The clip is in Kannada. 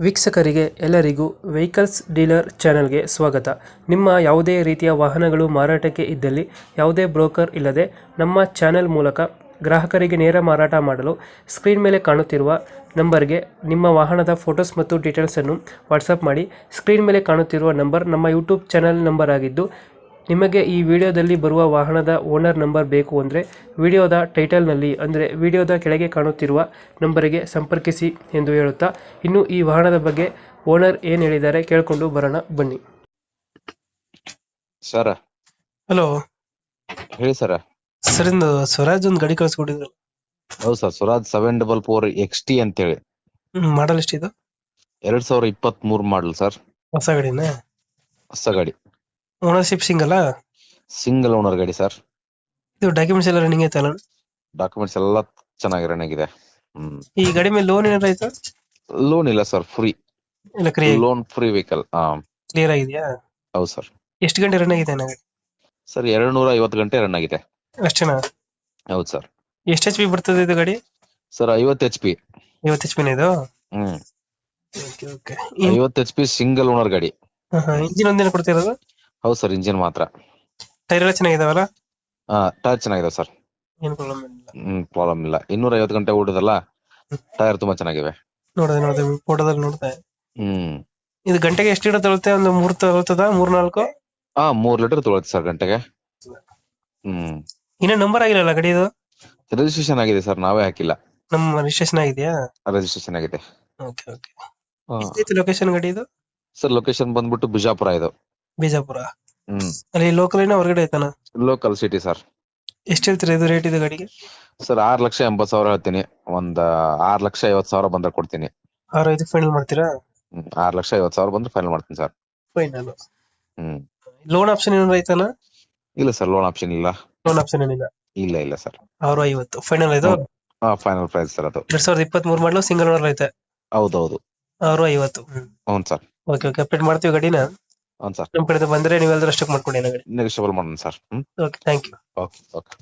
ವೀಕ್ಷಕರಿಗೆ ಎಲ್ಲರಿಗೂ ವೆಹಿಕಲ್ಸ್ ಡೀಲರ್ ಚಾನೆಲ್ಗೆ ಸ್ವಾಗತ. ನಿಮ್ಮ ಯಾವುದೇ ರೀತಿಯ ವಾಹನಗಳು ಮಾರಾಟಕ್ಕೆ ಇದ್ದಲ್ಲಿ ಯಾವುದೇ ಬ್ರೋಕರ್ ಇಲ್ಲದೆ ನಮ್ಮ ಚಾನೆಲ್ ಮೂಲಕ ಗ್ರಾಹಕರಿಗೆ ನೇರ ಮಾರಾಟ ಮಾಡಲು ಸ್ಕ್ರೀನ್ ಮೇಲೆ ಕಾಣುತ್ತಿರುವ ನಂಬರ್ಗೆ ನಿಮ್ಮ ವಾಹನದ ಫೋಟೋಸ್ ಮತ್ತು ಡೀಟೇಲ್ಸನ್ನು ವಾಟ್ಸಪ್ ಮಾಡಿ. ಸ್ಕ್ರೀನ್ ಮೇಲೆ ಕಾಣುತ್ತಿರುವ ನಂಬರ್ ನಮ್ಮ ಯೂಟ್ಯೂಬ್ ಚಾನೆಲ್ ನಂಬರ್ ಆಗಿದ್ದು, ನಿಮಗೆ ಈ ವಿಡಿಯೋದಲ್ಲಿ ಬರುವ ವಾಹನದ ಓನರ್ ನಂಬರ್ ಬೇಕು ಅಂದರೆ ವಿಡಿಯೋದ ಟೈಟಲ್ನಲ್ಲಿ ಅಂದರೆ ವಿಡಿಯೋದ ಕೆಳಗೆ ಕಾಣುತ್ತಿರುವ ನಂಬರಿಗೆ ಸಂಪರ್ಕಿಸಿ ಎಂದು ಹೇಳುತ್ತಾ, ಇನ್ನು ಈ ವಾಹನದ ಬಗ್ಗೆ ಓನರ್ ಏನು ಹೇಳಿದ್ದಾರೆ ಕೇಳಿಕೊಂಡು ಬರೋಣ ಬನ್ನಿ. ಸರ್ ಹಲೋ ಹೇಳಿ ಸರ್. ಸರ್, ಇಂದು ಸ್ವರಾಜ್ ಒಂದು ಗಾಡಿ ಕಳಿಸ್ಕೊಟ್ಟಿದ್ರು. ಹೌದು ಸರ್, ಸ್ವರಾಜ್ 744 XT ಅಂತೇಳಿ ಮಾಡಲ್ ಎಷ್ಟಿದು? 2023 ಮಾಡಲ್ ಸರ್. ಹೊಸ ಗಾಡಿನ? ಹೊಸ ಗಾಡಿ, ಓನರ್ಶಿಪ್ ಸಿಂಗಲ್? ಸಿಂಗಲ್ ಓನರ್ ಗಾಡಿ ಸರ್. ಇದು ಡಾಕ್ಯುಮೆಂಟ್ಸ್ ಎಲ್ಲ ರನ್ನಿಂಗ್ ಐತಲ್ಲ? ಡಾಕ್ಯುಮೆಂಟ್ಸ್ ಎಲ್ಲ ಚೆನ್ನಾಗಿ ರನ್ ಆಗಿದೆ. ಈ ಗಾಡಿ ಮೇಲೆ ಲೋನ್ ಏನಾರ ಆಯ್ತಾ? ಲೋನ್ ಇಲ್ಲ ಸರ್, ಫ್ರೀ. ಇಲ್ಲ, ಲೋನ್ ಫ್ರೀ ವೆಹಿಕಲ್. ಕ್ಲಿಯರ್ ಆಗಿದೆಯಾ? ಹೌದು ಸರ್. ಎಷ್ಟು ಗಂಟೆ ರನ್ ಆಗಿದೆ ಗಾಡಿ? ಸರ್ 250 ಗಂಟೆ ರನ್ ಆಗಿದೆ. ಅಷ್ಟೇನಾ? ಹೌದು ಸರ್. ಎಷ್ಟು HP ಬರ್ತದೆ ಇದು ಗಾಡಿ? Sir 50 HP. 50 HP ಇದು? Hmm, okay okay. 50 HP single owner ಗಾಡಿ. ಇಂಜಿನ್ ಒಂದೇನ ಕೊಡ್ತಿರೋದು? ಹೌದು ಸರ್, ಇಂಜಿನ್ ಮಾತ್ರ. ಟೈರ್ ಎಲ್ಲ ಚೆನ್ನಾಗಿದಾವಲ್ಲ? ಟೈರ್ ಚೆನ್ನಾಗಿದೆ ಸರ್. ಏನು ಪ್ರಾಬ್ಲಮ್ ಇಲ್ಲ? ಪ್ರಾಬ್ಲಮ್ ಇಲ್ಲ. 250 ಗಂಟೆ ಓಡಿದಲ್ಲ, ಟೈರ್ ತುಂಬಾ ಚೆನ್ನಾಗಿವೆ. ನೋಡಿದೆ ಫೋಟೋದಲ್ಲಿ ನೋಡಿದೆ. ಹ್ಮ್, ಇದು ಗಂಟೆಗೆ ಎಷ್ಟು ಲೀಟರ್ ತಗೊಳುತ್ತೆ? ಒಂದು 3 ತಗೊಳ್ತದ? 3-4? 3 ಲೀಟರ್ ತೊಗೊಳುತ್ತೆ ಸರ್ ಗಂಟೆಗೆ. ಇನ್ನ ನಂಬರ್ ಆಗಿಲ್ಲ ಗಾಡಿ ಇದು? ರಿಜಿಸ್ಟ್ರೇಷನ್ ಆಗಿದೆ ಸರ್, ನಾವೇ ಹಾಕಿಲ್ಲ. ನಮ್ಮ ರಿಜಿಸ್ಟ್ರೇಷನ್ ಆಗಿದೆಯಾ? ರಿಜಿಸ್ಟ್ರೇಷನ್ ಆಗಿದೆ. Okay okay. ಎಷ್ಟೈತಿ ಲೊಕೇಶನ್ ಗಾಡಿ ಇದು? ಸರ್ ಲೊಕೇಶನ್ ಬಂದ್ಬಿಟ್ಟು ಬಿಜಾಪುರ ಇದು. ಬಿಜಾಪುರ? ಅಲ್ಲಿ ಲೋಕಲ್ ಏನೋ ಹೊರಗಡೆ ಐತಾನ? Local city sir. ಎಷ್ಟು ಹೇಳ್ತೀರಾ ಇದು ರೇಟ್ ಇದು ಗಾಡಿಗೆ? ಸರ್ 6,80,000 ಹೇಳ್ತೀನಿ. ಒಂದ್ 6,50,000 ಬಂದ್ರೆ ಕೊಡ್ತೀನಿ. 6-5 ಫೈನಲ್ ಮಾಡ್ತೀರಾ? 6,50,000 ಬಂದ್ರೆ ಫೈನಲ್ ಮಾಡ್ತೀನಿ ಸರ್. ಫೈನಲ್. ಲೋನ್ ಆಪ್ಷನ್ ಏನಾರ ಐತಾನ? ಇಲ್ಲ ಸರ್, ಲೋನ್ ಆಪ್ಷನ್ ಇಲ್ಲ. ಲೋನ್ ಆಪ್ಷನ್ ಏನಿಲ್ಲ? ಇಲ್ಲ ಸರ್. 650 ಫೈನಲ್ ಇದು? ಫೈನಲ್ ಪ್ರೈಸ್ ಸರ್ ಅದು. 2023 ಮಾಡಲು ಸಿಂಗಲ್ ಓನರ್ ಐತೆ? ಹೌದೌದು. 650. ಹ್ಞೂ ಸರ್. ಓಕೆ ಓಕೆ, ಅಪ್ಡೇಟ್ ಮಾಡ್ತೀವಿ ಗಾಡಿನ. ಹ್ಞೂ ಸರ್. ನಮ್ ಕಡೆ ಬಂದ್ರೆ ನೀವೆಲ್ಲರೂ ಅಷ್ಟಕ್ಕೆ ಮಾಡ್ಕೊಡಿ ಗಾಡಿ. ನೆಗೋಷಿಯಬಲ್ ಮಾಡೋಣ sir. Okay, thank you. Okay okay.